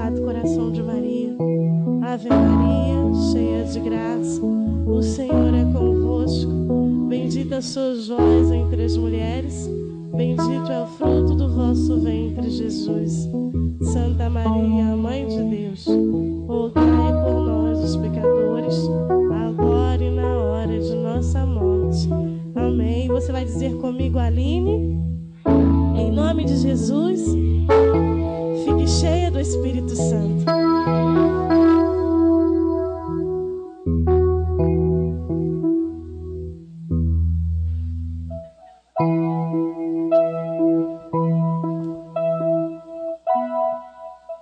Imaculado Coração de Maria. Ave Maria, cheia de graça, o Senhor é convosco. Bendita sois vós entre as mulheres, bendito é o fruto do vosso ventre, Jesus. Santa Maria, Mãe de Deus, rogai por nós, os pecadores, agora e na hora de nossa morte. Amém. Você vai dizer comigo, Aline? Em nome de Jesus, fique cheia do Espírito Santo.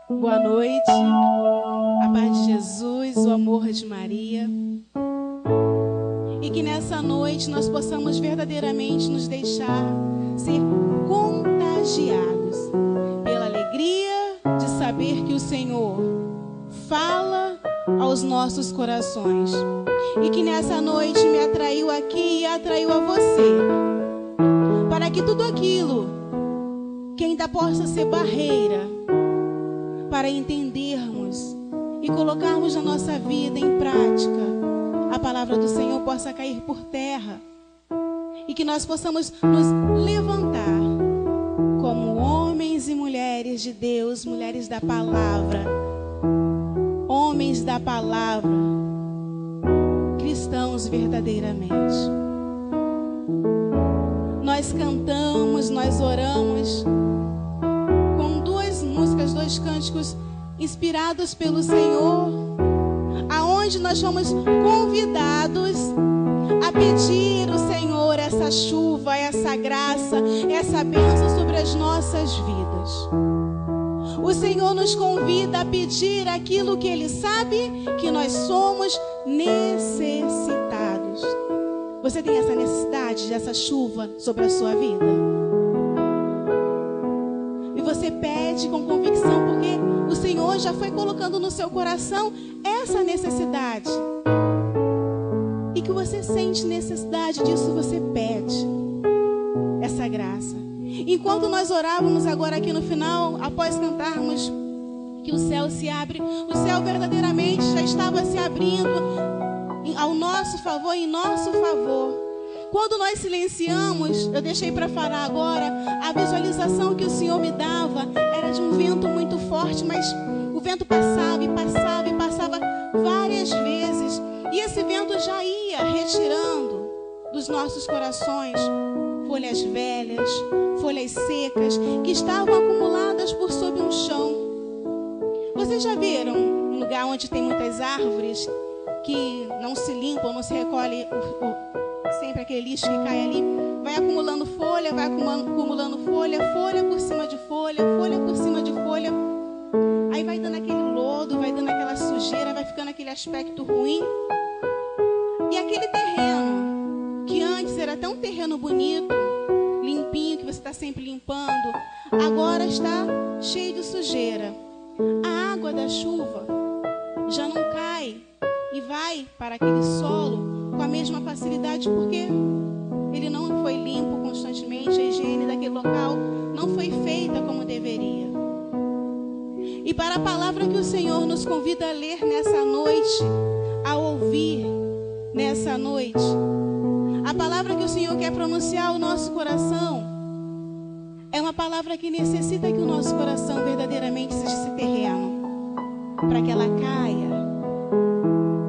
Boa noite, a paz de Jesus, o amor de Maria. E que nessa noite nós possamos verdadeiramente nos deixar ser contagiados pela alegria de saber que o Senhor fala aos nossos corações. E que nessa noite me atraiu aqui e atraiu a você, para que tudo aquilo que ainda possa ser barreira para entendermos e colocarmos na nossa vida em prática a palavra do Senhor possa cair por terra e que nós possamos nos levantar como homens e mulheres de Deus, mulheres da palavra, homens da palavra, cristãos verdadeiramente. Nós cantamos, nós oramos com duas músicas, dois cânticos inspirados pelo Senhor, aonde nós fomos convidados a pedir ao Senhor essa chuva, essa graça, essa bênção sobre as nossas vidas. O Senhor nos convida a pedir aquilo que Ele sabe que nós somos necessitados. Você tem essa necessidade dessa chuva sobre a sua vida? E você pede com convicção, porque o Senhor já foi colocando no seu coração essa necessidade. E que você sente necessidade disso, você pede essa graça. Enquanto nós orávamos agora aqui no final, após cantarmos que o céu se abre, o céu verdadeiramente já estava se abrindo ao nosso favor, em nosso favor. Quando nós silenciamos, eu deixei para falar agora, a visualização que o Senhor me dava era de um vento muito forte, mas o vento passava e passava e passava várias vezes. E esse vento já ia retirando dos nossos corações folhas velhas, folhas secas, que estavam acumuladas por sob um chão. Vocês já viram um lugar onde tem muitas árvores que não se limpam, não se recolhe sempre aquele lixo que cai ali? Vai acumulando folha, vai acumulando folha, folha por cima de folha, folha por cima de folha. Aí vai dando aquele lodo, vai dando aquela sujeira, vai ficando aquele aspecto ruim. E aquele terreno, que antes era tão terreno bonito, limpinho, que você está sempre limpando, agora está cheio de sujeira. A água da chuva já não cai e vai para aquele solo com a mesma facilidade, porque ele não foi limpo constantemente, a higiene daquele local não foi feita como deveria. E para a palavra que o Senhor nos convida a ler nessa noite, a ouvir nessa noite, a palavra que o Senhor quer pronunciar ao nosso coração é uma palavra que necessita que o nosso coração verdadeiramente seja esse terreno, para que ela caia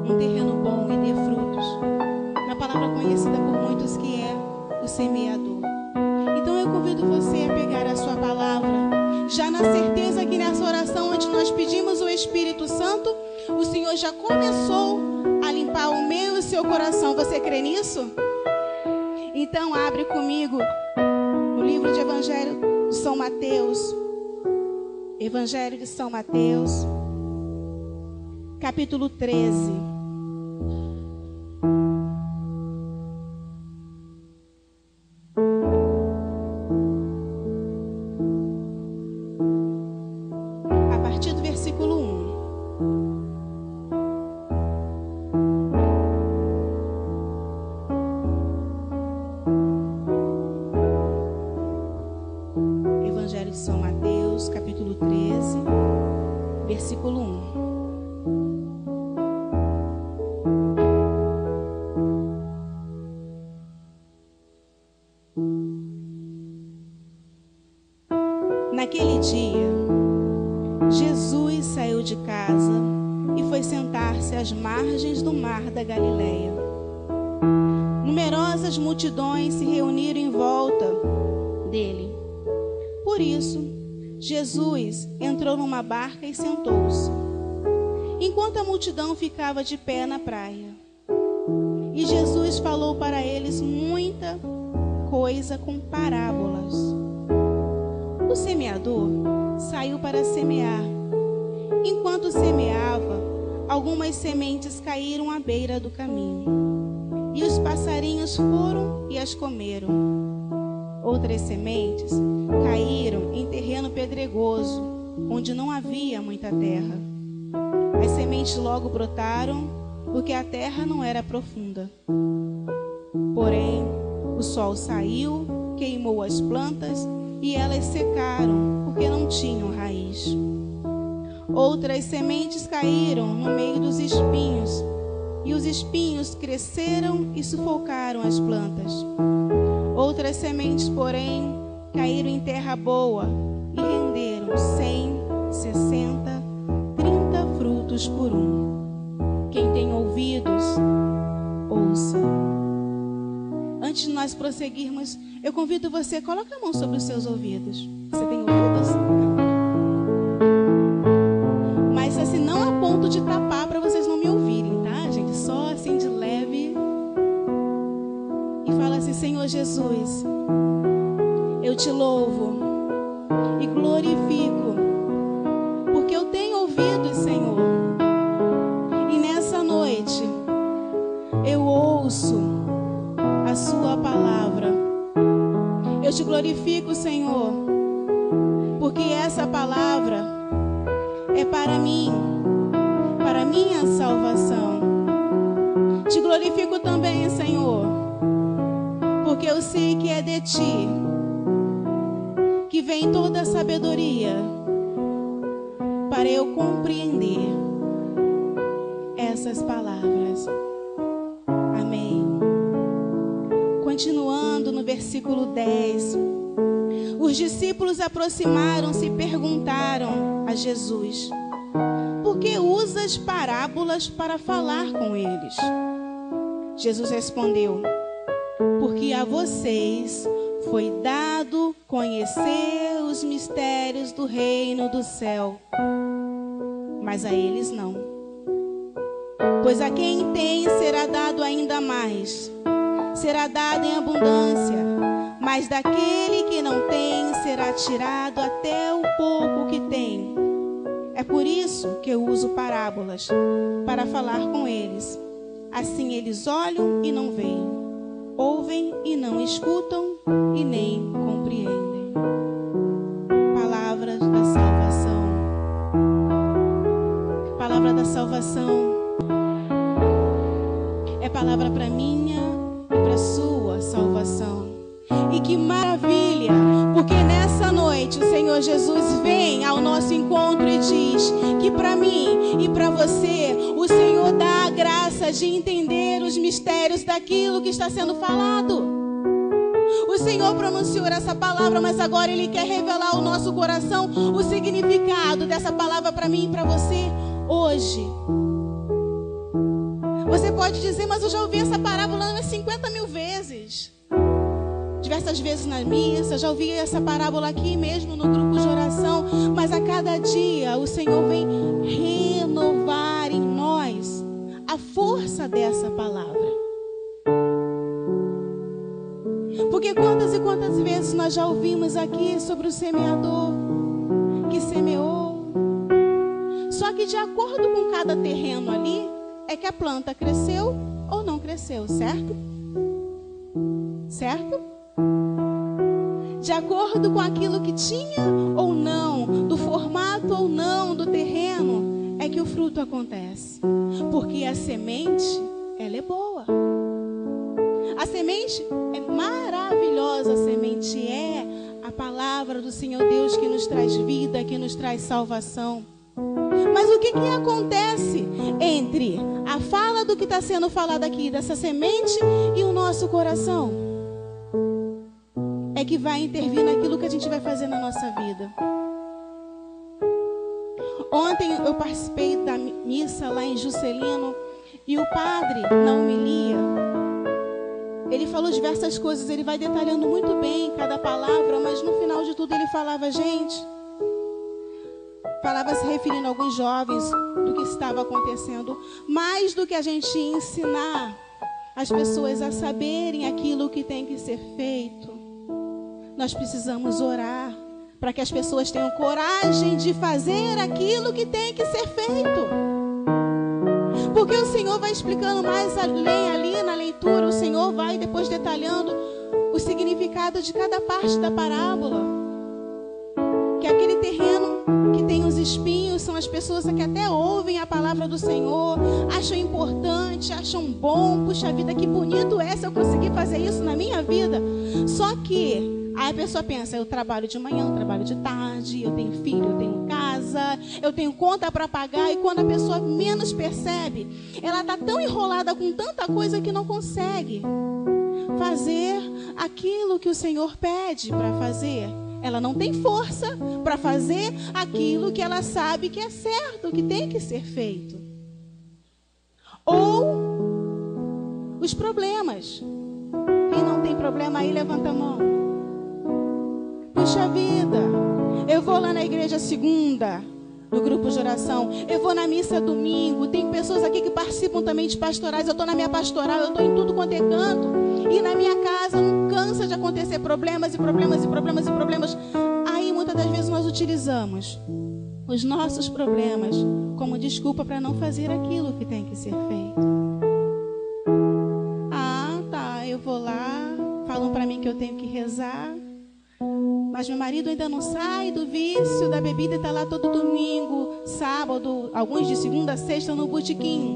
um terreno bom e dê frutos, na palavra conhecida por muitos que é o semeador. Então eu convido você a pegar a sua palavra, já na certeza que nessa oração onde nós pedimos o Espírito Santo, o Senhor já começou a limpar o meu e o seu coração. Você crê nisso? Então abre comigo no livro de Evangelho de São Mateus. Evangelho de São Mateus, capítulo 13. A partir do versículo 1. Evangelho de São Mateus, capítulo 13, versículo 1. Naquele dia, Jesus saiu de casa e foi sentar-se às margens do mar da Galileia. Numerosas multidões se reuniram em volta dele. Por isso, Jesus entrou numa barca e sentou-se, enquanto a multidão ficava de pé na praia. E Jesus falou para eles muita coisa com parábolas. O semeador saiu para semear. Enquanto semeava, algumas sementes caíram à beira do caminho, e os passarinhos foram e as comeram. Outras sementes caíram em terreno pedregoso, onde não havia muita terra. As sementes logo brotaram, porque a terra não era profunda. Porém, o sol saiu, queimou as plantas, e elas secaram, porque não tinham raiz. Outras sementes caíram no meio dos espinhos, e os espinhos cresceram e sufocaram as plantas. Outras sementes, porém, caíram em terra boa e renderam 100, 60, 30 frutos por um. Quem tem ouvidos, ouça. Antes de nós prosseguirmos, eu convido você, coloca a mão sobre os seus ouvidos. Você tem ouvidos? Mas assim, não a ponto de tapar para vocês não me ouvirem, tá, gente? Só assim de leve. E fala assim: Senhor Jesus, eu te louvo e glorifico, porque eu tenho ouvidos, Senhor. E nessa noite, eu ouço a sua palavra. Eu te glorifico, Senhor, porque essa palavra é para mim, para minha salvação. Te glorifico também, Senhor, porque eu sei que é de ti que vem toda a sabedoria para eu compreender essas palavras. Amém. Continuando no versículo 10, os discípulos aproximaram-se e perguntaram a Jesus: por que usas parábolas para falar com eles? Jesus respondeu: porque a vocês foi dado conhecer os mistérios do reino do céu, mas a eles não. Pois a quem tem será dado ainda mais, será dado em abundância, mas daquele que não tem será tirado até o pouco que tem. É por isso que eu uso parábolas, para falar com eles. Assim eles olham e não veem, ouvem e não escutam e nem compreendem. Palavras da salvação. Palavra da salvação é palavra para minha e para sua salvação. E que maravilha, porque nessa noite o Senhor Jesus vem ao nosso encontro e diz que para mim e para você o Senhor dá a graça de entender os mistérios daquilo que está sendo falado. O Senhor pronunciou essa palavra, mas agora Ele quer revelar ao nosso coração o significado dessa palavra para mim e para você hoje. Você pode dizer: mas eu já ouvi essa parábola umas 50 mil vezes. Diversas vezes na missa, já ouvi essa parábola aqui mesmo no grupo de oração. Mas a cada dia o Senhor vem renovar em nós a força dessa palavra. Porque quantas e quantas vezes nós já ouvimos aqui sobre o semeador que semeou. Só que de acordo com cada terreno ali, é que a planta cresceu ou não cresceu, certo? Certo? De acordo com aquilo que tinha ou não, do formato ou não do terreno, é que o fruto acontece. Porque a semente, ela é boa. A semente é maravilhosa, a semente é a palavra do Senhor Deus que nos traz vida, que nos traz salvação. Mas o que acontece entre a fala do que está sendo falado aqui, dessa semente, e o nosso coração? É que vai intervir naquilo que a gente vai fazer na nossa vida. Ontem eu participei da missa lá em Juscelino e o padre, na homilia, ele falou diversas coisas, ele vai detalhando muito bem cada palavra, mas no final de tudo ele falava, falava se referindo a alguns jovens do que estava acontecendo, mais do que a gente ensinar as pessoas a saberem aquilo que tem que ser feito, nós precisamos orar para que as pessoas tenham coragem de fazer aquilo que tem que ser feito. Porque o Senhor vai explicando mais além ali na leitura, o Senhor vai depois detalhando o significado de cada parte da parábola. Que aquele terreno que tem os espinhos são as pessoas que até ouvem a palavra do Senhor, acham importante, acham bom, puxa vida, que bonito é se eu conseguir fazer isso na minha vida. Só que aí a pessoa pensa, eu trabalho de manhã, eu trabalho de tarde, eu tenho filho, eu tenho casa, eu tenho conta para pagar, e quando a pessoa menos percebe, ela está tão enrolada com tanta coisa que não consegue fazer aquilo que o Senhor pede para fazer. Ela não tem força para fazer aquilo que ela sabe que é certo, que tem que ser feito. Ou os problemas. Quem não tem problema aí, levanta a mão. Puxa vida, eu vou lá na igreja segunda, no grupo de oração, eu vou na missa domingo, tem pessoas aqui que participam também de pastorais, eu estou na minha pastoral, eu estou em tudo quanto é canto, e na minha casa não cansa de acontecer problemas e problemas e problemas e problemas. Aí muitas das vezes nós utilizamos os nossos problemas como desculpa para não fazer aquilo que tem que ser feito. Ah, tá, eu vou lá, falam para mim que eu tenho que rezar, mas meu marido ainda não sai do vício da bebida e está lá todo domingo, sábado, alguns de segunda a sexta no botequim.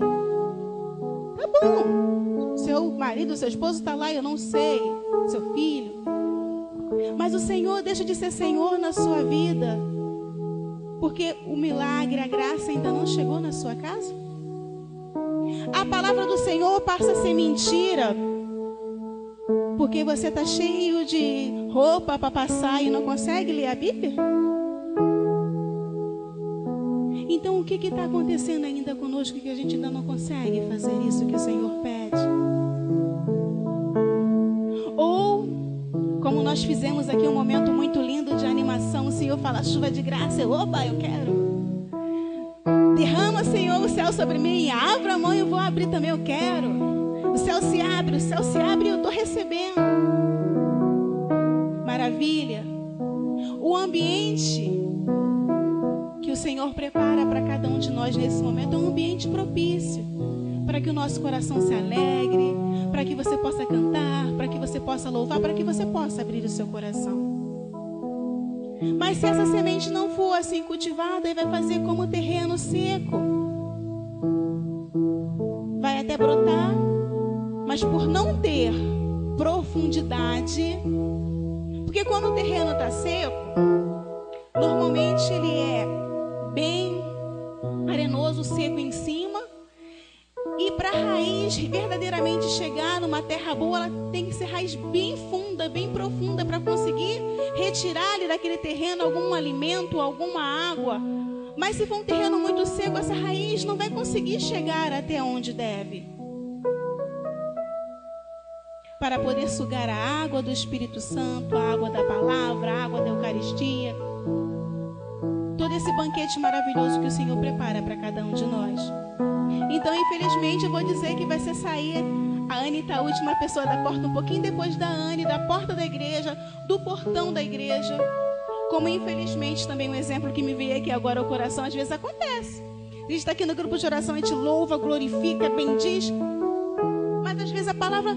Tá bom, seu marido, seu esposo está lá, eu não sei, seu filho. Mas o Senhor deixa de ser Senhor na sua vida, porque o milagre, a graça ainda não chegou na sua casa? A palavra do Senhor passa a ser mentira, porque você está cheio de roupa para passar e não consegue ler a Bíblia? Então o que está acontecendo ainda conosco que a gente ainda não consegue fazer isso que o Senhor pede? Ou, como nós fizemos aqui um momento muito lindo de animação, o Senhor fala chuva de graça, opa, eu quero. Derrama, Senhor, o céu sobre mim, abra a mão e eu vou abrir também, eu quero. O céu se abre e eu estou recebendo. Maravilha. O ambiente que o Senhor prepara para cada um de nós nesse momento é um ambiente propício para que o nosso coração se alegre, para que você possa cantar, para que você possa louvar, para que você possa abrir o seu coração. Mas se essa semente não for assim cultivada, ele vai fazer como terreno seco. Vai até brotar, mas por não ter profundidade, porque quando o terreno está seco, normalmente ele é bem arenoso, seco em cima, e para a raiz verdadeiramente chegar numa terra boa, ela tem que ser raiz bem funda, bem profunda, para conseguir retirar-lhe daquele terreno algum alimento, alguma água. Mas se for um terreno muito seco, essa raiz não vai conseguir chegar até onde deve. Para poder sugar a água do Espírito Santo, a água da palavra, a água da Eucaristia, todo esse banquete maravilhoso que o Senhor prepara para cada um de nós. Então, infelizmente, eu vou dizer que vai ser sair. A Anne está a última pessoa da porta, um pouquinho depois da Anne, da porta da igreja, do portão da igreja. Como, infelizmente, também um exemplo que me veio aqui agora ao coração, às vezes acontece. A gente está aqui no grupo de oração, a gente louva, glorifica, bendiz, mas às vezes a palavra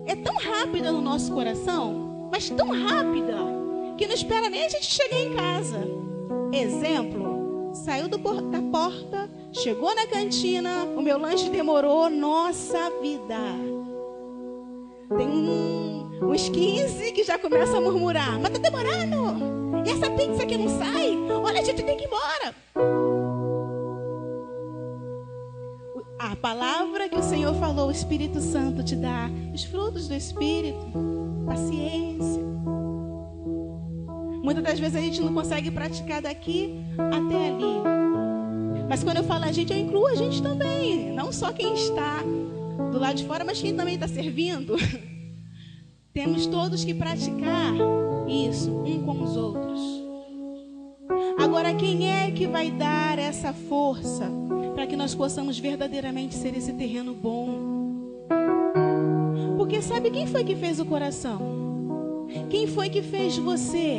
é tão rápida no nosso coração, mas tão rápida, que não espera nem a gente chegar em casa. Exemplo, saiu da porta, chegou na cantina, o meu lanche demorou, nossa vida. Tem uns 15 que já começam a murmurar, mas tá demorando, e essa pizza aqui não sai, olha, a gente tem que ir embora. palavra que o Senhor falou, o Espírito Santo te dá os frutos do Espírito, paciência. Muitas das vezes a gente não consegue praticar daqui até ali. Mas quando eu falo a gente, eu incluo a gente também. Não só quem está do lado de fora, mas quem também está servindo. Temos todos que praticar isso, um com os outros. Agora, quem é que vai dar essa força para que nós possamos verdadeiramente ser esse terreno bom? Porque sabe quem foi que fez o coração? Quem foi que fez você?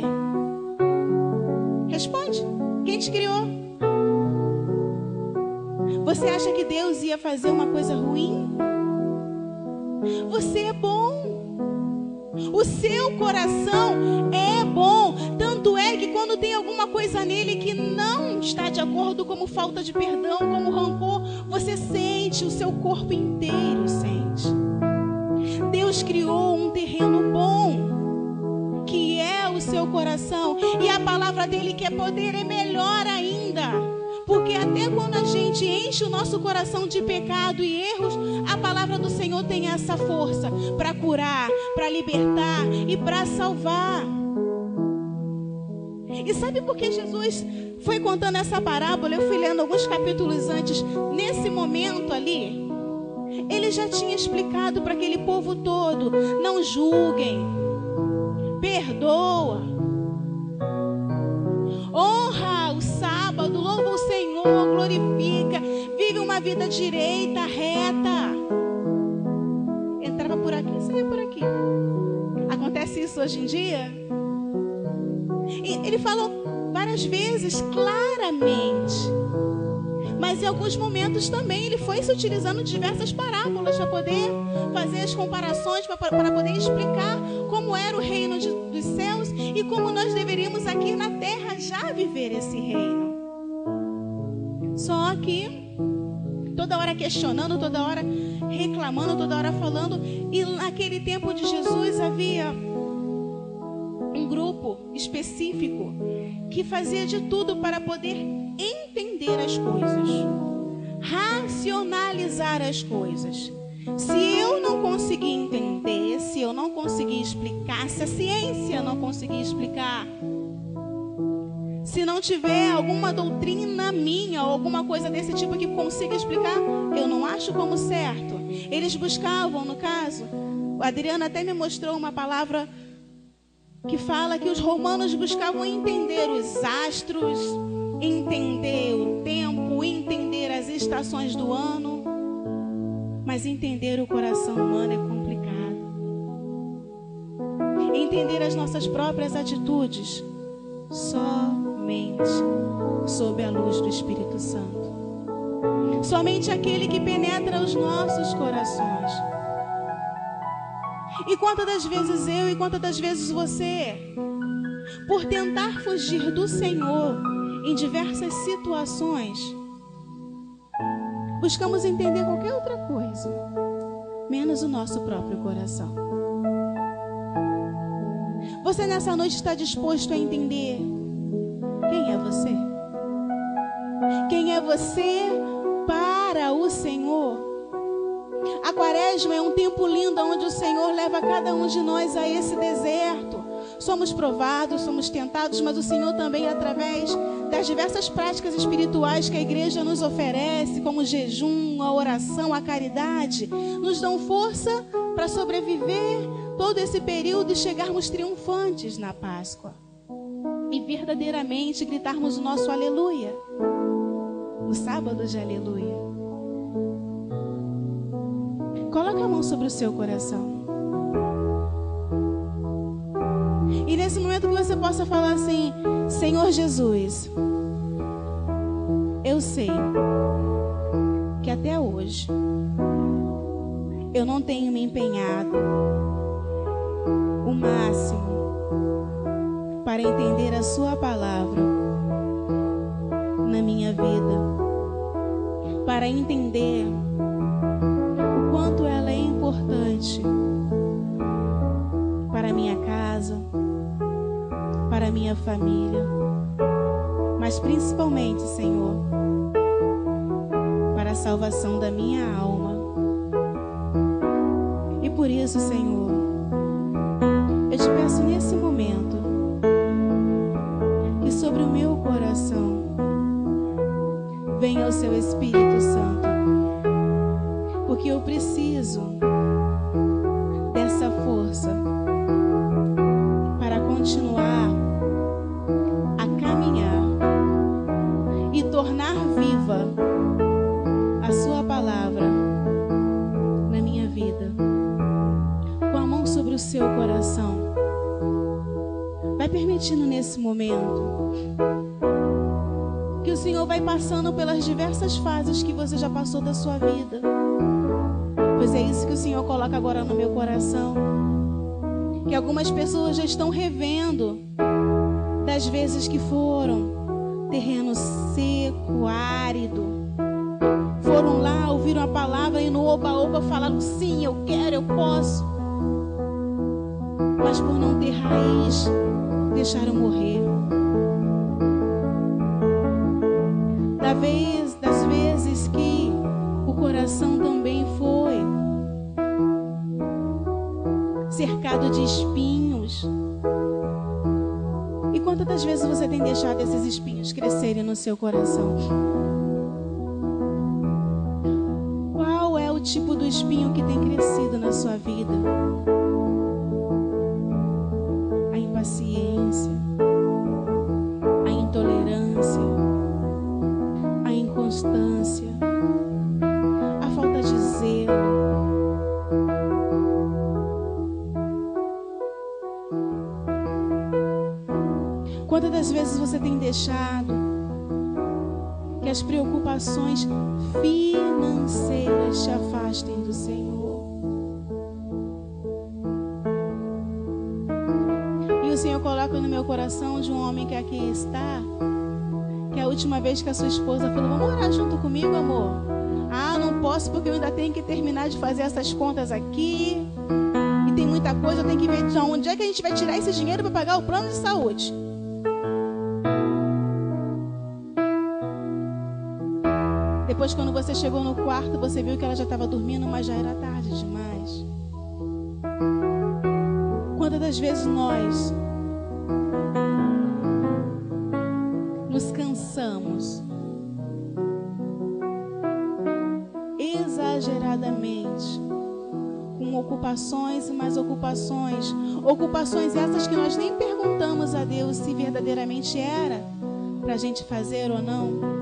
Responde. Quem te criou? Você acha que Deus ia fazer uma coisa ruim? Você é bom. O seu coração é bom. Tanto é que quando tem alguma coisa nele que não está de acordo, como falta de perdão, como rancor, você sente, o seu corpo inteiro sente. Deus criou um terreno bom, que é o seu coração. E a palavra dele, que é poder, é melhor ainda. Porque até quando a gente enche o nosso coração de pecado e erros, a palavra do Senhor tem essa força para curar, para libertar e para salvar. E sabe por que Jesus foi contando essa parábola? Eu fui lendo alguns capítulos antes. Nesse momento ali, ele já tinha explicado para aquele povo todo: não julguem, perdoa, honra o sábado, louva o Senhor, glorifica, vive uma vida direita, reta. Entrava por aqui, saia por aqui. Acontece isso hoje em dia? E ele falou várias vezes, claramente. Mas em alguns momentos também ele foi se utilizando de diversas parábolas para poder fazer as comparações, para poder explicar como era o reino dos céus e como nós deveríamos aqui na terra já viver esse reino. Só que toda hora questionando, toda hora reclamando, toda hora falando. E naquele tempo de Jesus havia um grupo específico que fazia de tudo para poder entender as coisas, racionalizar as coisas. Se eu não conseguir entender, se eu não conseguir explicar, se a ciência não conseguir explicar, se não tiver alguma doutrina minha ou alguma coisa desse tipo que consiga explicar, eu não acho como certo. Eles buscavam, no caso, o Adriano até me mostrou uma palavra que fala que os romanos buscavam entender os astros, entender o tempo, entender as estações do ano, mas entender o coração humano é complicado. Entender as nossas próprias atitudes somente sob a luz do Espírito Santo. Somente aquele que penetra os nossos corações. E quantas das vezes eu e quantas das vezes você, por tentar fugir do Senhor em diversas situações, buscamos entender qualquer outra coisa, menos o nosso próprio coração. Você nessa noite está disposto a entender quem é você? Quem é você para o Senhor? A Quaresma é um tempo lindo onde o Senhor leva cada um de nós a esse deserto. Somos provados, somos tentados, mas o Senhor também, através das diversas práticas espirituais que a igreja nos oferece, como o jejum, a oração, a caridade, nos dão força para sobreviver todo esse período e chegarmos triunfantes na Páscoa. E verdadeiramente gritarmos o nosso aleluia no sábado de aleluia. Coloca a mão sobre o seu coração. E nesse momento que você possa falar assim: Senhor Jesus, eu sei que até hoje eu não tenho me empenhado o máximo para entender a sua palavra na minha vida, para entender o quanto ela é importante para a minha casa, para a minha família, mas principalmente, Senhor, para para a salvação da minha alma. E por isso, Senhor, eu te peço nesse momento que sobre o meu coração venha o seu Espírito Santo, porque eu preciso dessa força para continuar a caminhar e tornar viva a sua palavra na minha vida. Com a mão sobre o seu coração, vai permitindo nesse momento que o Senhor vai passando pelas diversas fases que você já passou da sua vida. Pois é isso que o Senhor coloca agora no meu coração. Que algumas pessoas já estão revendo das vezes que foram terreno seco, árido. Foram lá, ouviram a palavra e no oba-oba falaram: sim, eu quero, eu posso. Mas por não ter raiz, deixaram morrer. Das vezes que o coração também foi cercado de espinhos. E quantas das vezes você tem deixado esses espinhos crescerem no seu coração? Qual é o tipo do espinho que tem crescido na sua vida? A impaciência, a intolerância, a inconstância, a falta de zelo. Quantas das vezes você tem deixado que as preocupações financeiras te afastem do Senhor? E o Senhor coloca no meu coração de um homem que aqui está, que a última vez que a sua esposa falou: vamos orar junto comigo, amor? Ah, não posso porque eu ainda tenho que terminar de fazer essas contas aqui. E tem muita coisa, eu tenho que ver de onde é que a gente vai tirar esse dinheiro para pagar o plano de saúde. Depois, quando você chegou no quarto, você viu que ela já estava dormindo, mas já era tarde demais. Quantas das vezes nós nos cansamos exageradamente com ocupações e mais ocupações, ocupações essas que nós nem perguntamos a Deus se verdadeiramente era para a gente fazer ou não.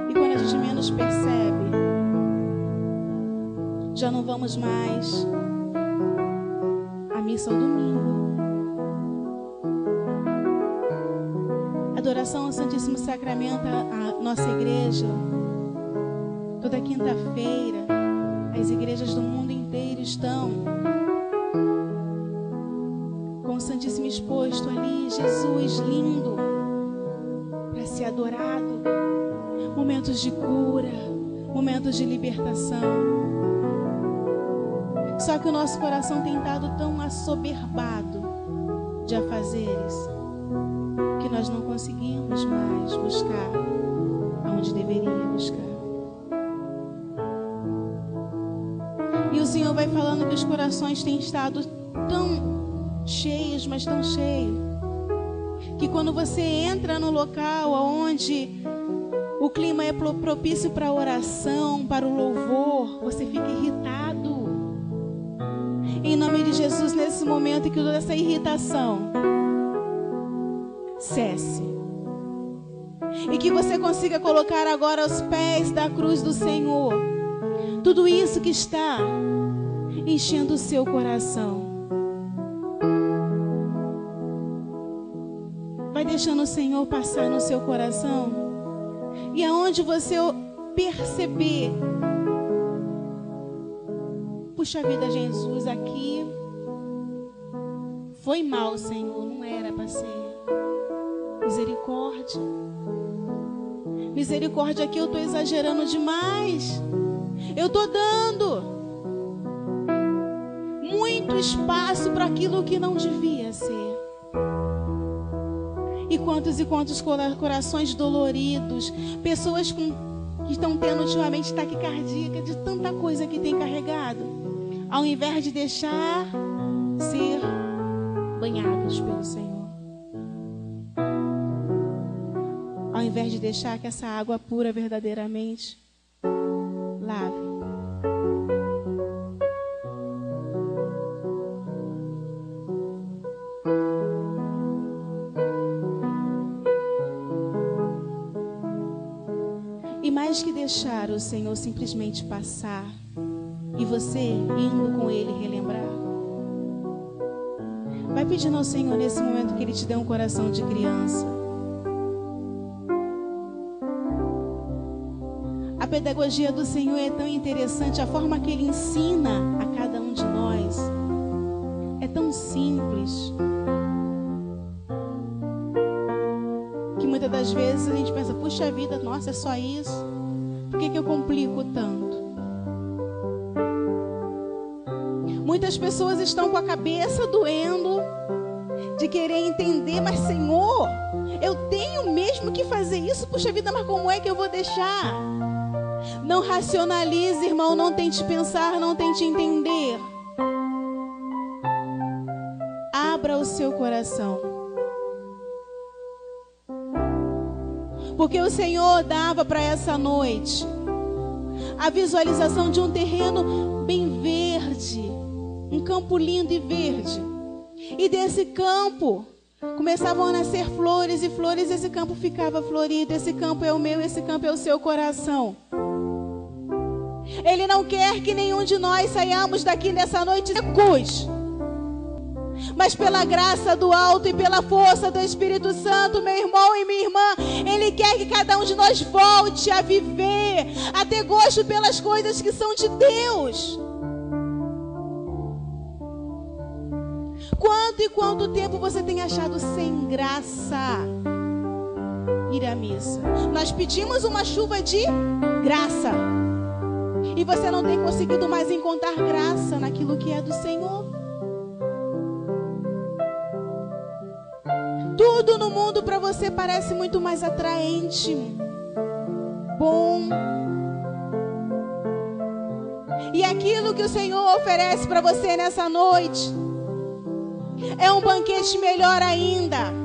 E quando a gente menos percebe, já não vamos mais à missa ao domingo. Adoração ao Santíssimo Sacramento, a nossa igreja, toda quinta-feira, as igrejas do mundo inteiro estão com o Santíssimo exposto ali, Jesus lindo, para ser adorado. Momentos de cura, momentos de libertação. Só que o nosso coração tem estado tão assoberbado de afazeres que nós não conseguimos mais buscar aonde deveria buscar. E o Senhor vai falando que os corações têm estado tão cheios, mas tão cheios, que quando você entra no local onde o clima é propício para a oração, para o louvor, você fica irritado. Em nome de Jesus, nesse momento, que toda essa irritação cesse. E que você consiga colocar agora aos pés da cruz do Senhor tudo isso que está enchendo o seu coração. Vai deixando o Senhor passar no seu coração. E aonde você perceber, puxa vida, Jesus, aqui foi mal, Senhor, não era para ser. Misericórdia. Misericórdia, aqui eu estou exagerando demais. Eu estou dando muito espaço para aquilo que não devia ser. E quantos corações doloridos, pessoas que que estão tendo ultimamente taquicardia de tanta coisa que tem carregado, ao invés de deixar ser banhados pelo Senhor, ao invés de deixar que essa água pura verdadeiramente lave. E mais que deixar o Senhor simplesmente passar e você indo com Ele relembrar, vai pedindo ao Senhor nesse momento que Ele te dê um coração de criança. A pedagogia do Senhor é tão interessante, a forma que Ele ensina a cada um de nós é tão simples, que muitas das vezes a gente pensa, puxa vida, nossa, é só isso? Por que eu complico tanto? Muitas pessoas estão com a cabeça doendo de querer entender, mas Senhor, eu tenho mesmo que fazer isso? Puxa vida, mas como é que eu vou deixar? Não racionalize, irmão, não tente pensar, não tente entender. Abra o seu coração. Porque o Senhor dava para essa noite a visualização de um terreno bem verde, um campo lindo e verde. E desse campo começavam a nascer flores e flores, esse campo ficava florido. Esse campo é o meu, esse campo é o seu coração. Ele não quer que nenhum de nós saiamos daqui nessa noite secos, mas pela graça do alto e pela força do Espírito Santo, meu irmão e minha irmã, Ele quer que cada um de nós volte a viver, a ter gosto pelas coisas que são de Deus. Quanto e quanto tempo você tem achado sem graça ir à missa? Nós pedimos uma chuva de graça e você não tem conseguido mais encontrar graça naquilo que é do Senhor. Tudo no mundo para você parece muito mais atraente, bom. E aquilo que o Senhor oferece para você nessa noite é um banquete melhor ainda.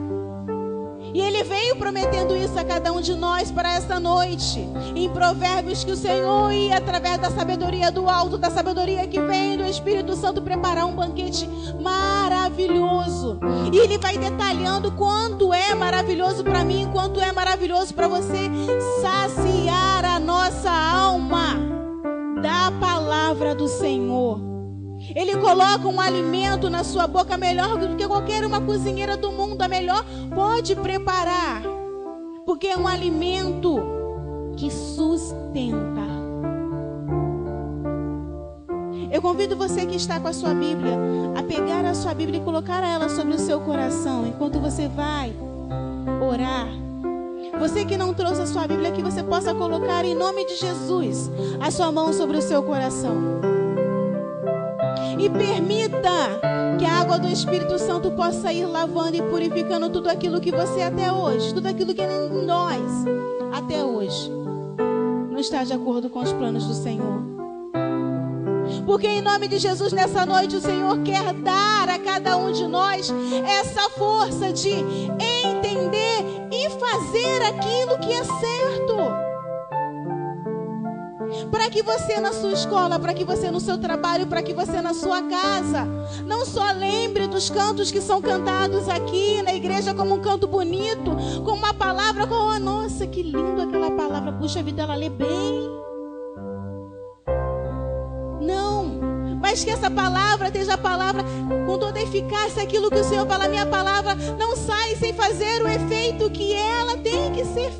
E Ele veio prometendo isso a cada um de nós para esta noite. Em Provérbios, que o Senhor ia, através da sabedoria do alto, da sabedoria que vem do Espírito Santo, preparar um banquete maravilhoso. E Ele vai detalhando quanto é maravilhoso para mim, quanto é maravilhoso para você saciar a nossa alma da palavra do Senhor. Ele coloca um alimento na sua boca melhor do que qualquer uma cozinheira do mundo, a melhor pode preparar, porque é um alimento que sustenta. Eu convido você que está com a sua Bíblia a pegar a sua Bíblia e colocar ela sobre o seu coração, enquanto você vai orar. Você que não trouxe a sua Bíblia, que você possa colocar em nome de Jesus a sua mão sobre o seu coração. E permita que a água do Espírito Santo possa ir lavando e purificando tudo aquilo que você até hoje, tudo aquilo que nós até hoje não está de acordo com os planos do Senhor. Porque em nome de Jesus, nessa noite, o Senhor quer dar a cada um de nós essa força de entender e fazer aquilo que é certo. Para que você na sua escola, para que você no seu trabalho, para que você na sua casa, não só lembre dos cantos que são cantados aqui na igreja como um canto bonito, como uma palavra, oh, nossa, que lindo aquela palavra, puxa vida, ela lê bem. Não, mas que essa palavra esteja a palavra com toda a eficácia, aquilo que o Senhor fala, minha palavra não sai sem fazer o efeito que ela tem que ser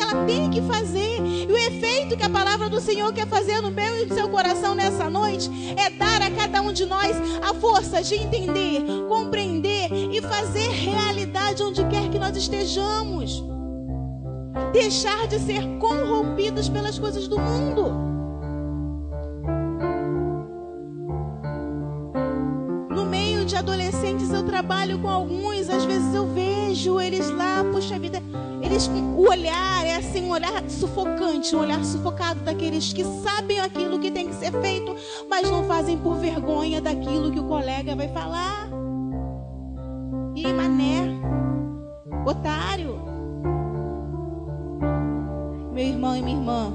ela tem que fazer. E o efeito que a palavra do Senhor quer fazer no meu e no seu coração nessa noite é dar a cada um de nós a força de entender, compreender e fazer realidade onde quer que nós estejamos. Deixar de ser corrompidos pelas coisas do mundo. No meio de adolescentes eu trabalho com alguns, às vezes eu vejo eles lá, puxa vida, O olhar é assim, um olhar sufocante, um olhar sufocado daqueles que sabem aquilo que tem que ser feito, mas não fazem por vergonha daquilo que o colega vai falar. E mané, otário. Meu irmão e minha irmã,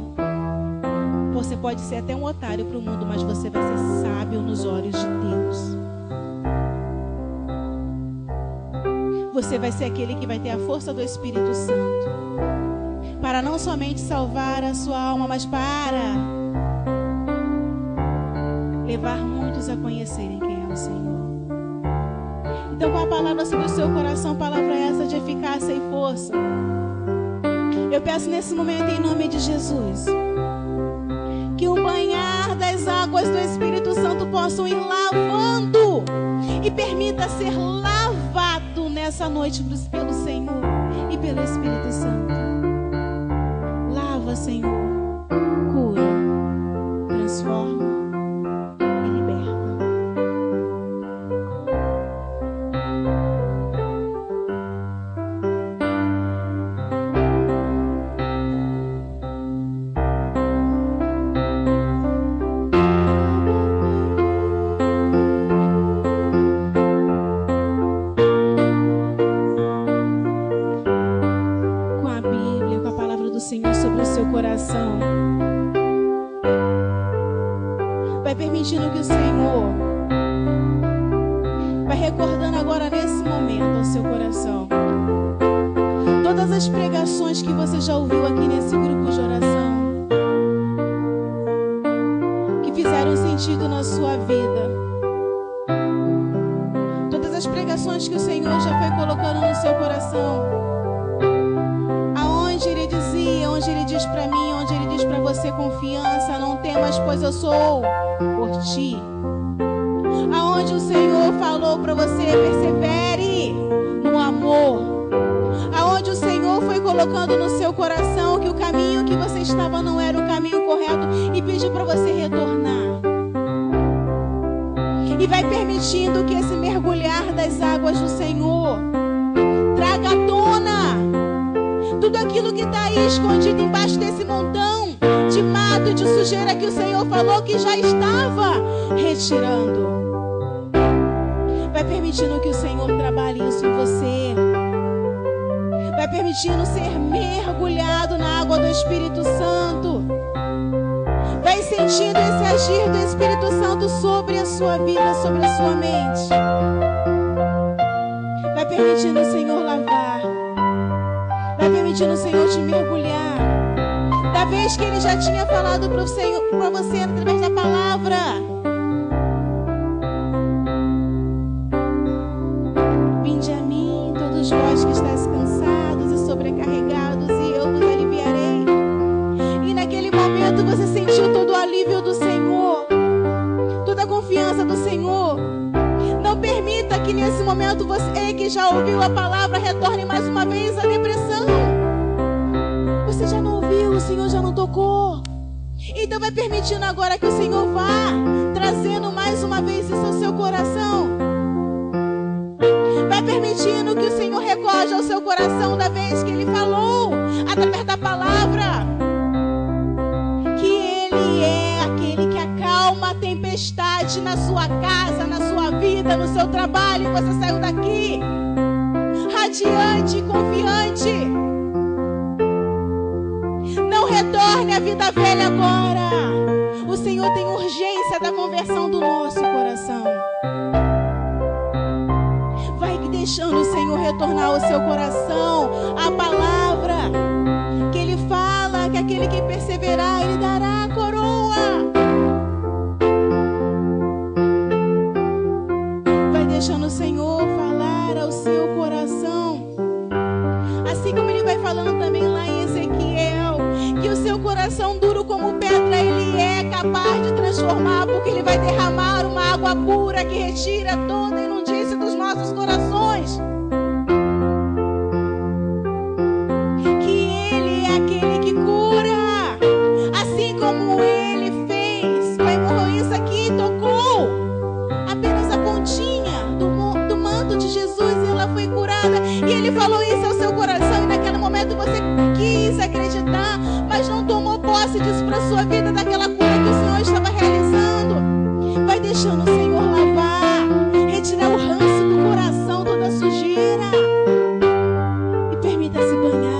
você pode ser até um otário para o mundo, mas você vai ser sábio nos olhos de Deus. Você vai ser aquele que vai ter a força do Espírito Santo para não somente salvar a sua alma, mas para levar muitos a conhecerem quem é o Senhor. Então, com a palavra sobre o seu coração, palavra essa de eficácia e força, eu peço nesse momento, em nome de Jesus, que o banhar das águas do Espírito Santo possam ir lavando e permita ser lavado nessa noite pelo Senhor e pelo Espírito Santo. Lava, Senhor, cura, transforma e liberta. Coração, vai permitindo que o Senhor vai recordando agora nesse momento ao seu coração todas as pregações que você já ouviu aqui nesse grupo de oração, que fizeram sentido na sua vida, todas as pregações que o Senhor já foi colocando no seu coração, onde Ele diz para mim, onde Ele diz para você: confiança, não temas, pois eu sou por ti. Aonde o Senhor falou para você: persevere no amor. Aonde o Senhor foi colocando no seu coração que o caminho que você estava não era o caminho correto e pediu para você retornar. E vai permitindo que esse mergulhar das águas do Senhor traga à tona tudo aquilo que está aí escondido embaixo desse montão de mato e de sujeira que o Senhor falou que já estava retirando. Vai permitindo que o Senhor trabalhe isso em você. Vai permitindo ser mergulhado na água do Espírito Santo. Vai sentindo esse agir do Espírito Santo sobre a sua vida, sobre a sua mente. Vai permitindo o Senhor lavar. Vai permitindo o Senhor te mergulhar. Da vez que Ele já tinha falado para você através da palavra. Vinde a mim, todos vós que estáis cansados e sobrecarregados, e eu vos aliviarei. E naquele momento você sentiu todo o alívio do Senhor, toda a confiança do Senhor. Não permita que nesse momento você que já ouviu a palavra retorne mais uma vez à depressão. Você já não ouviu, o Senhor já não tocou. Então vai permitindo agora que o Senhor vá trazendo mais uma vez isso ao seu coração. Vai permitindo que o Senhor recorde ao seu coração da vez que Ele falou através da palavra que Ele é aquele que acalma a tempestade na sua casa, na sua vida, no seu trabalho. E você saiu daqui radiante e confiante. Não retorne à vida velha agora. O Senhor tem urgência da conversão do nosso coração. Vai deixando o Senhor retornar ao seu coração a palavra que Ele fala, que aquele que perseverar, Ele dará a coroa. Vai deixando o Senhor falar ao seu coração. Assim como Ele vai falando também lá em Ezequiel, que o seu coração duro como pedra Ele é capaz de transformar, porque Ele vai derramar uma água pura que retira toda a imundícia dos nossos corações. Que Ele é aquele que cura, assim como Ele fez com a hemorroíça que tocou apenas a pontinha do manto de Jesus e ela foi curada. E Ele falou isso ao seu coração, e naquele momento você não tomou posse disso para a sua vida, daquela cura que o Senhor estava realizando. Vai deixando o Senhor lavar, retirar o ranço do coração, toda a sujeira. E permita-se banhar.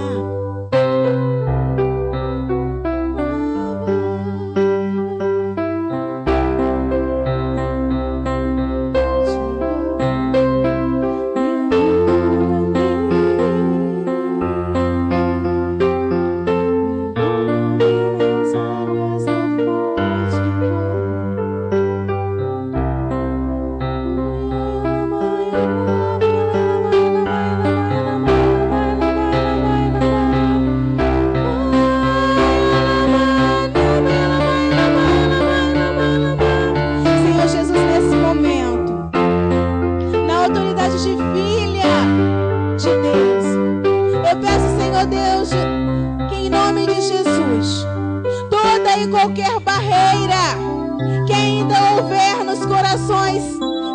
Qualquer barreira que ainda houver nos corações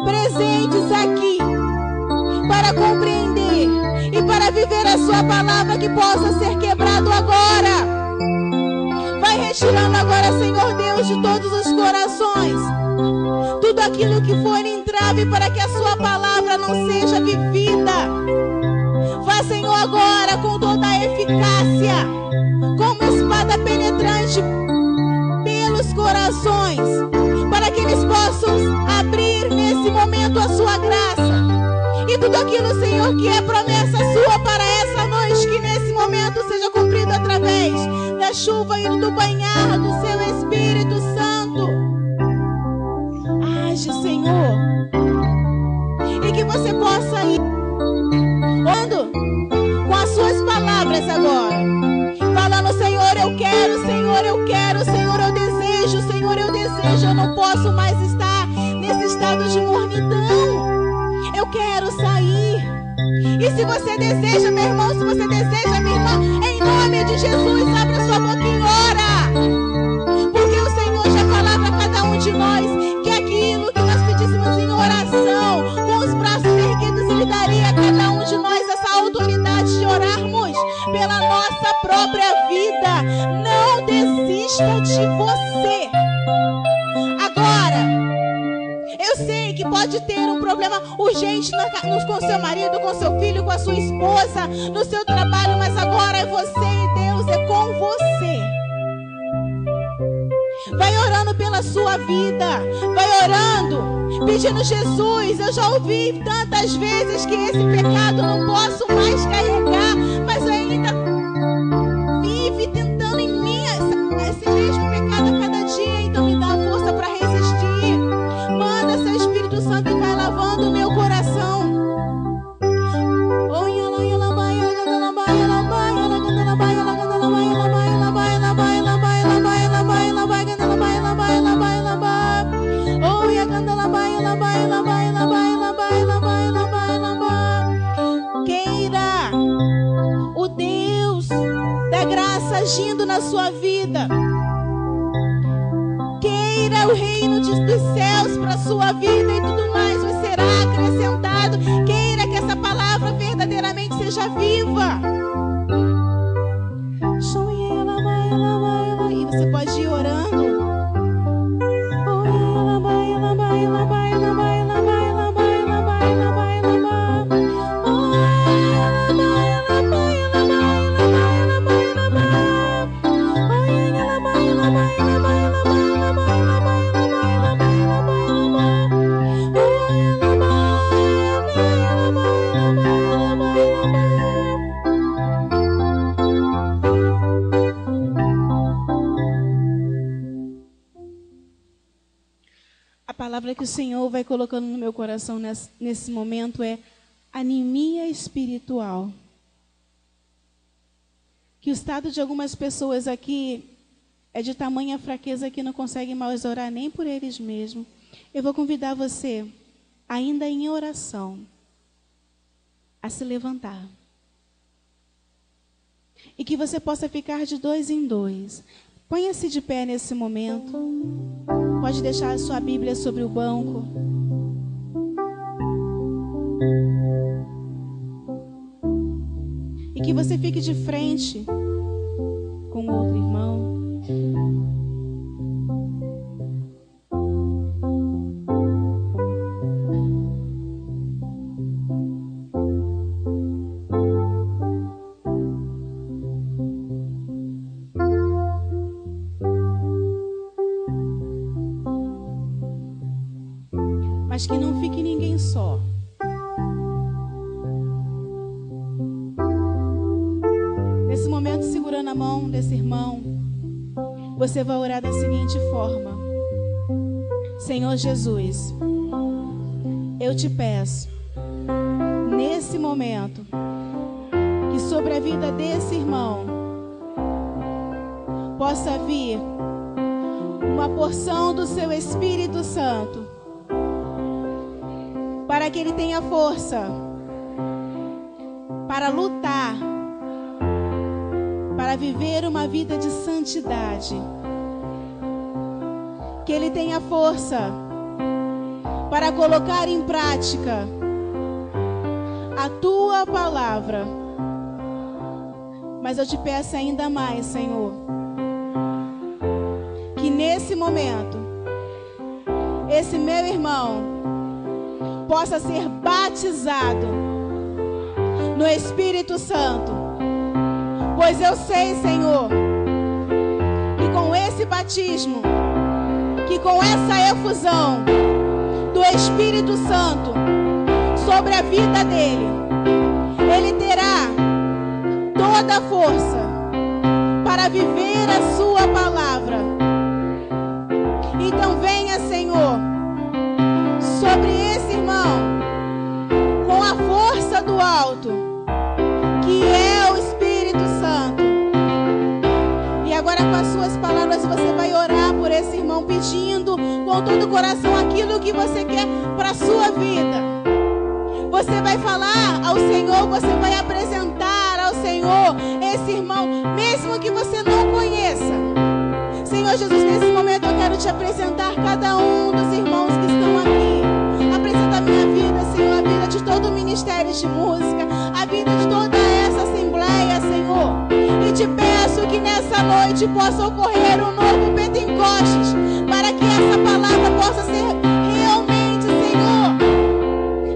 presentes aqui, para compreender e para viver a sua palavra, que possa ser quebrado agora. Vai retirando agora, Senhor Deus, de todos os corações tudo aquilo que for entrave para que a sua palavra não seja vivida. Vá, Senhor, agora com toda a eficácia, como espada penetrante pelos corações, para que eles possam abrir nesse momento a sua graça. E tudo aquilo, Senhor, que é promessa sua para essa noite, que nesse momento seja cumprido através da chuva e do banhar do seu Espírito Santo. Age, Senhor, e que você possa ir orando com as suas palavras agora, falando: Senhor, eu quero, Senhor, eu quero, Senhor, eu desejo, Senhor, eu desejo. Eu não posso mais estar nesse estado de mornidão. Eu quero sair. E se você deseja, meu irmão, se você deseja, minha irmã, em nome de Jesus, abre a sua boca e ora. Porque o Senhor já falava a cada um de nós que aquilo que nós pedíssemos em oração, com os braços erguidos, Ele daria a cada um de nós essa autoridade de orarmos pela nossa própria vida. Não desista de você. Agora, eu sei que pode ter um problema urgente com seu marido, com seu filho, com a sua esposa, no seu trabalho, mas agora é você e Deus, é com você. Vai orando pela sua vida, vai orando, pedindo: Jesus, eu já ouvi tantas vezes que esse pecado não posso mais carregar, mas ainda vive tentando em mim esse mesmo pecado a cada dia. Então me dá força para resistir. Manda seu Espírito Santo e vai lavando o meu coração. Queira o Deus da graça agindo na sua vida. Queira o reino dos céus para a sua vida, e tudo mais vos será acrescentado. Queira que essa palavra verdadeiramente seja viva. E você pode ir orando. A palavra que o Senhor vai colocando no meu coração nesse momento é anemia espiritual. Que o estado de algumas pessoas aqui é de tamanha fraqueza que não conseguem mais orar nem por eles mesmos. Eu vou convidar você, ainda em oração, a se levantar. E que você possa ficar de 2 em 2. Ponha-se de pé nesse momento. Pode deixar a sua Bíblia sobre o banco. E que você fique de frente com um outro irmão. Mas que não fique ninguém só. Nesse momento, segurando a mão desse irmão, você vai orar da seguinte forma: Senhor Jesus, eu te peço, nesse momento, que sobre a vida desse irmão possa vir uma porção do seu Espírito Santo, para que ele tenha força para lutar, para viver uma vida de santidade. Que ele tenha força para colocar em prática a tua palavra. Mas eu te peço ainda mais, Senhor, que nesse momento, esse meu irmão possa ser batizado no Espírito Santo. Pois eu sei, Senhor, que com esse batismo, que com essa efusão do Espírito Santo sobre a vida dele, ele terá toda a força para viver a sua palavra. Então venha, Senhor, sobre esse irmão, com a força do alto, que é o Espírito Santo. E agora, com as suas palavras, você vai orar por esse irmão, pedindo com todo o coração aquilo que você quer para a sua vida. Você vai falar ao Senhor, você vai apresentar ao Senhor esse irmão, mesmo que você não conheça. Senhor Jesus, nesse momento eu quero te apresentar cada um dos irmãos que estão aqui. Apresenta a minha vida, Senhor, a vida de todo o ministério de música, a vida de toda essa assembleia, Senhor. E te peço que nessa noite possa ocorrer um novo Pentecostes, para que essa palavra possa ser realmente, Senhor,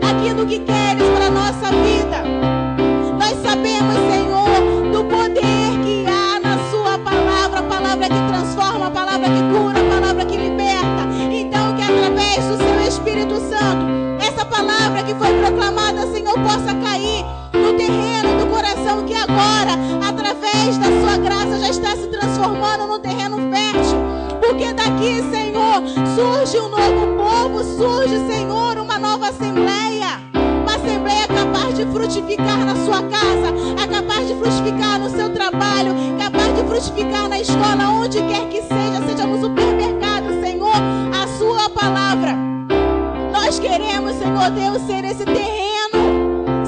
aquilo que queres para a nossa vida. Nós sabemos, Senhor, do poder que há na sua palavra, a palavra que transforma, a palavra que cura, a palavra que liberta. Então que através do seu Espírito Santo, essa palavra que foi proclamada, Senhor, possa cair no terreno do coração, que agora, através da sua graça, já está se transformando no terreno fértil. Porque daqui, Senhor, surge um novo povo, surge, Senhor, uma nova assembleia. Uma assembleia capaz de frutificar na sua casa, é capaz de frutificar no seu trabalho, capaz de frutificar na escola, onde quer que seja, seja no supermercado, Senhor, a sua palavra. Nós queremos, Senhor Deus, ser esse terreno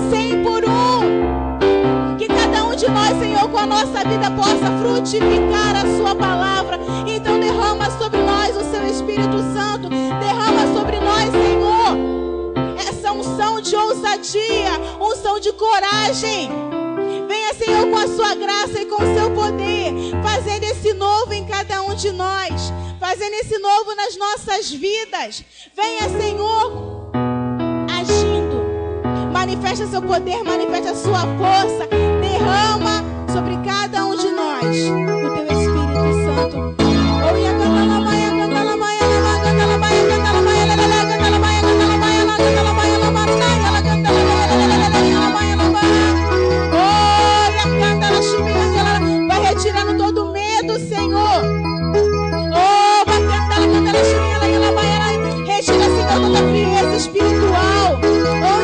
100 por 1. Que cada um de nós, Senhor, com a nossa vida possa frutificar a sua palavra. Então derrama sobre nós o seu Espírito Santo. Derrama sobre nós, Senhor, essa unção de ousadia, unção de coragem. Venha, Senhor, com a sua graça e com o seu poder, fazendo esse novo em cada um de nós, fazendo esse novo nas nossas vidas. Venha, Senhor, agindo. Manifesta seu poder, manifesta a sua força. Derrama sobre cada um de nós o teu Espírito Santo. Vai retirando todo medo, Senhor. Retira, Senhor, toda frieza espiritual. Oh,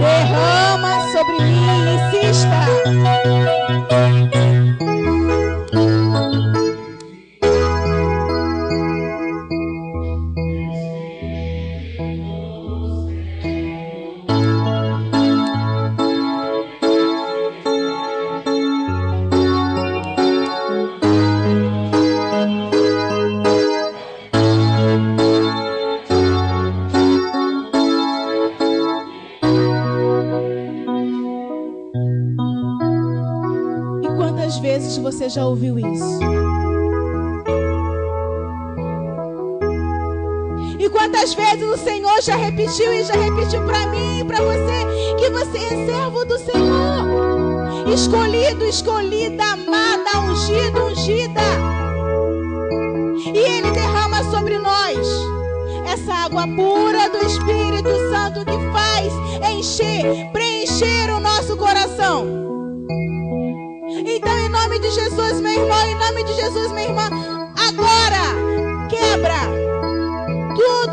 Derrama sobre mim, insista. Você já ouviu isso? E quantas vezes o Senhor já repetiu e já repetiu para mim e para você que você é servo do Senhor, escolhido, escolhida, amada, ungido, ungida, e Ele derrama sobre nós essa água pura do Espírito Santo que faz encher, preencher o nosso coração. Então, em nome de Jesus, meu irmão, em nome de Jesus, minha irmã, agora quebra tudo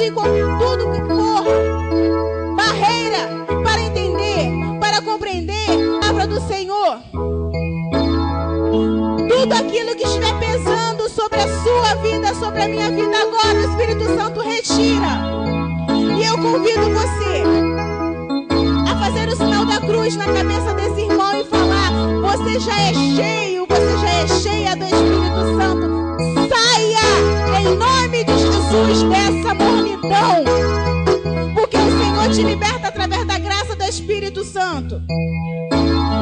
que for barreira para entender, para compreender a palavra do Senhor. Tudo aquilo que estiver pesando sobre a sua vida, sobre a minha vida, agora o Espírito Santo retira. E eu convido você a fazer o sinal da cruz na cabeça desse irmão e falar: você já é cheio, você já é cheia do Espírito Santo. Saia em nome de Jesus dessa mornidão, porque o Senhor te liberta através da graça do Espírito Santo.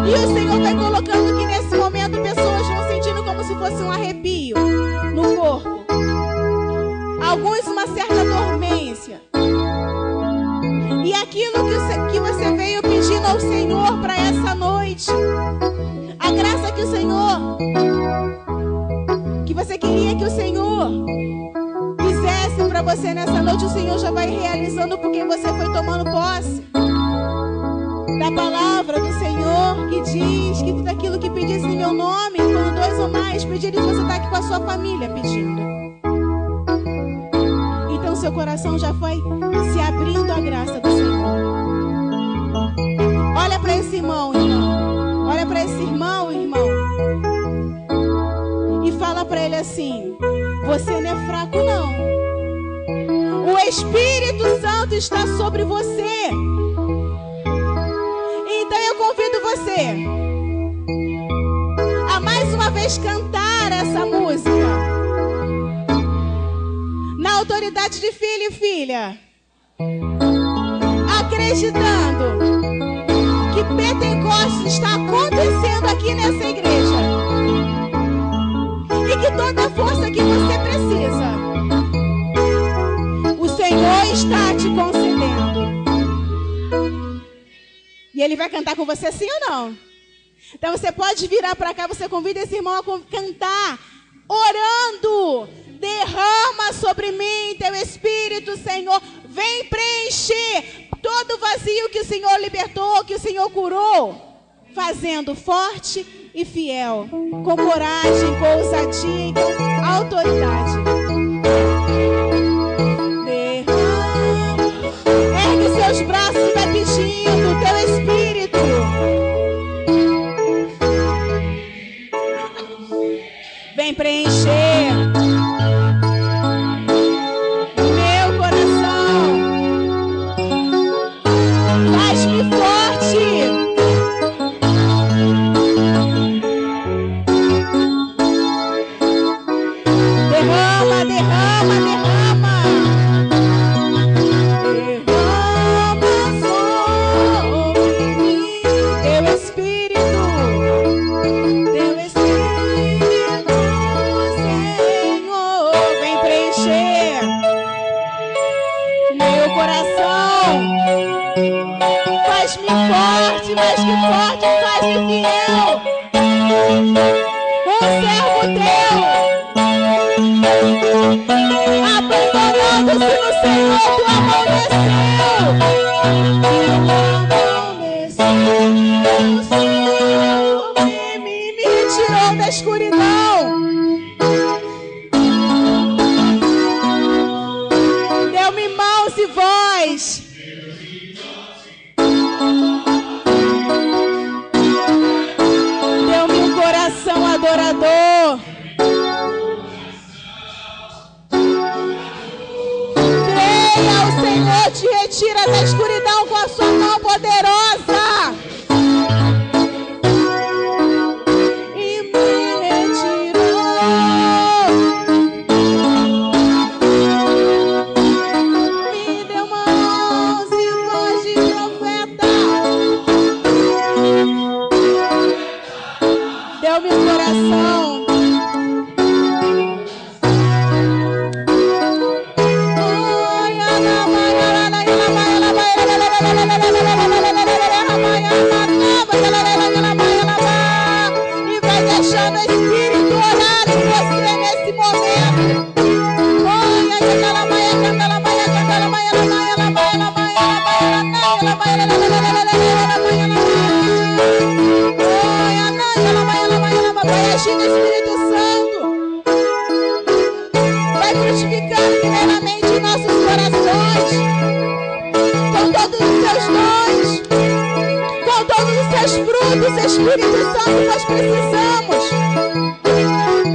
E o Senhor vai colocando que nesse momento pessoas vão sentindo como se fosse um arrepio no corpo, alguns uma certa dormência. E aquilo que você veio pedindo ao Senhor para essa noite, a graça que o Senhor, que você queria que o Senhor fizesse para você nessa noite, o Senhor já vai realizando, porque você foi tomando posse da palavra do Senhor, que diz que tudo aquilo que pedisse em meu nome, quando 2 ou mais pedirem, você está aqui com a sua família pedindo. Então seu coração já foi se abrindo à graça do Senhor. Olha para esse irmão, irmão. Olha para esse irmão, irmão. E fala para ele assim: você não é fraco, não. O Espírito Santo está sobre você. Então eu convido você a mais uma vez cantar essa música na autoridade de filho e filha, acreditando que Pentecostes está acontecendo aqui nessa igreja e que toda a força que você precisa, o Senhor está te concedendo. E Ele vai cantar com você, sim ou não? Então você pode virar para cá, você convida esse irmão a cantar, orando: derrama sobre mim teu Espírito, Senhor. Vem preencher todo o vazio que o Senhor libertou, que o Senhor curou, fazendo forte e fiel, com coragem, com ousadia e com autoridade. Derrama. Ergue seus braços e vai pedindo o teu Espírito. Vem preencher meu coração. Faz-me forte. Derrama, derrama, derrama. Derrama sobre mim teu Espírito. Teu Espírito, Senhor, vem preencher meu coração. Faz-me forte, faz-me fiel. Um servo teu, abandonando-se no Senhor, tu amanheceu. Me retirou da escuridão. escuridão. Deu-me mãos e voz. Deu-me um coração adorador. Creia, o Senhor te retira da escuridão com a sua mão poderosa. Espírito Santo, nós precisamos.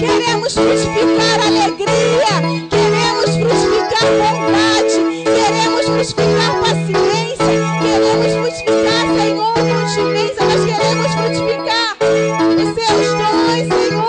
Queremos frutificar alegria, queremos frutificar bondade, queremos frutificar paciência, queremos frutificar, Senhor, continência, nós queremos frutificar os seus dons, Senhor.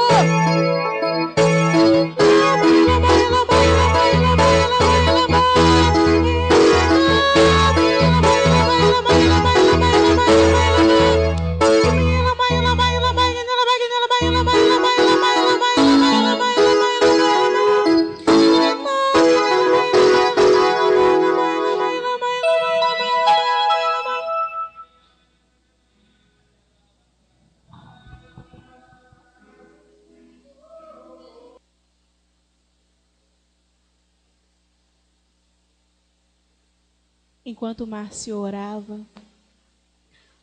Enquanto o Márcio orava,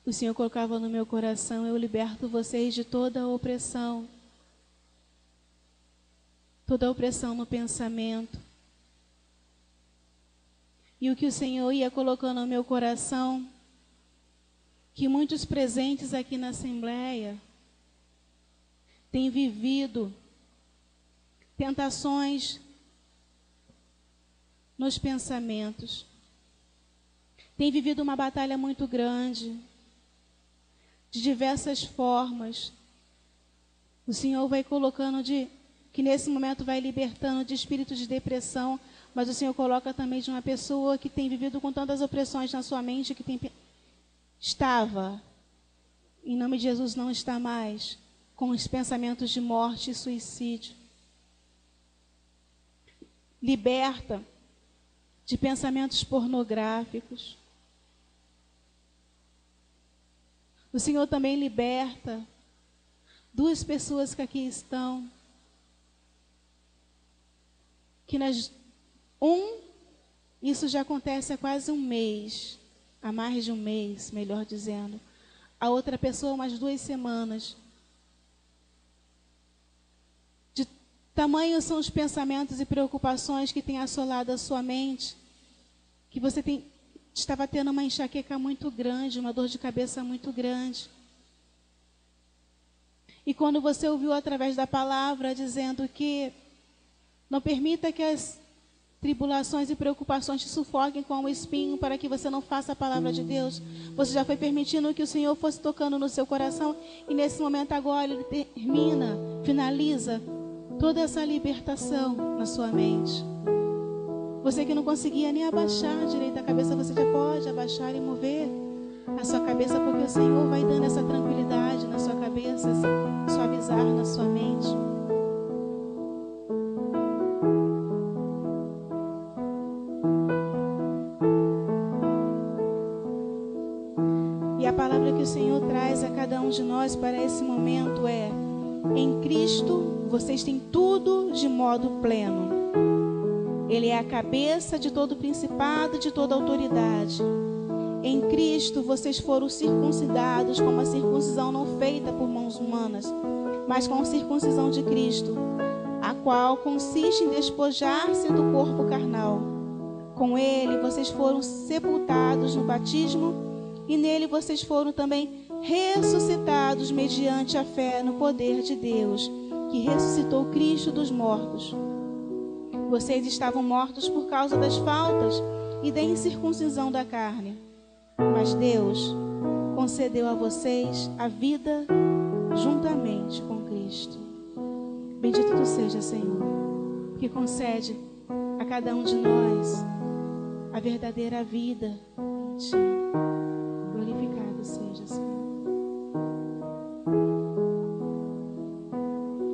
o Senhor colocava no meu coração: eu liberto vocês de toda a opressão no pensamento. E o que o Senhor ia colocando no meu coração, que muitos presentes aqui na Assembleia têm vivido tentações nos pensamentos. Tem vivido uma batalha muito grande, de diversas formas. O Senhor vai colocando que nesse momento vai libertando de espírito de depressão, mas o Senhor coloca também de uma pessoa que tem vivido com tantas opressões na sua mente, que estava, em nome de Jesus não está mais, com os pensamentos de morte e suicídio. Liberta de pensamentos pornográficos. O Senhor também liberta 2 pessoas que aqui estão, que isso já acontece há quase um mês, há mais de um mês, melhor dizendo. A outra pessoa, umas 2 semanas. De tamanho são os pensamentos e preocupações que têm assolado a sua mente, que você estava tendo uma enxaqueca muito grande, uma dor de cabeça muito grande. E quando você ouviu através da palavra dizendo que não permita que as tribulações e preocupações te sufoquem com o espinho para que você não faça a palavra de Deus, você já foi permitindo que o Senhor fosse tocando no seu coração, e nesse momento agora Ele finaliza toda essa libertação na sua mente. Você que não conseguia nem abaixar direito a cabeça, você já pode abaixar e mover a sua cabeça, porque o Senhor vai dando essa tranquilidade na sua cabeça, suavizar na sua mente. E a palavra que o Senhor traz a cada um de nós para esse momento é: em Cristo vocês têm tudo de modo pleno. Ele é a cabeça de todo principado, de toda autoridade. Em Cristo vocês foram circuncidados com uma circuncisão não feita por mãos humanas, mas com a circuncisão de Cristo, a qual consiste em despojar-se do corpo carnal. Com ele vocês foram sepultados no batismo, e nele vocês foram também ressuscitados mediante a fé no poder de Deus, que ressuscitou Cristo dos mortos. Vocês estavam mortos por causa das faltas e da incircuncisão da carne, mas Deus concedeu a vocês a vida juntamente com Cristo. Bendito tu seja, Senhor, que concede a cada um de nós a verdadeira vida em Ti. Glorificado seja, Senhor.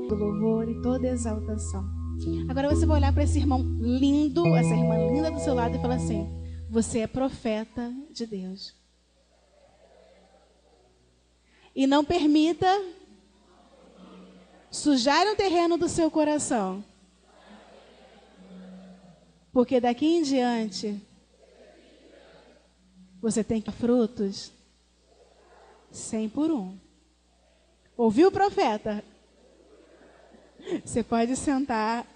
Todo louvor e toda exaltação. Agora você vai olhar para esse irmão lindo, essa irmã linda do seu lado e falar assim: você é profeta de Deus. E não permita sujar o terreno do seu coração. Porque daqui em diante, você tem que dar frutos 100 por 1. Ouviu, profeta? Você pode sentar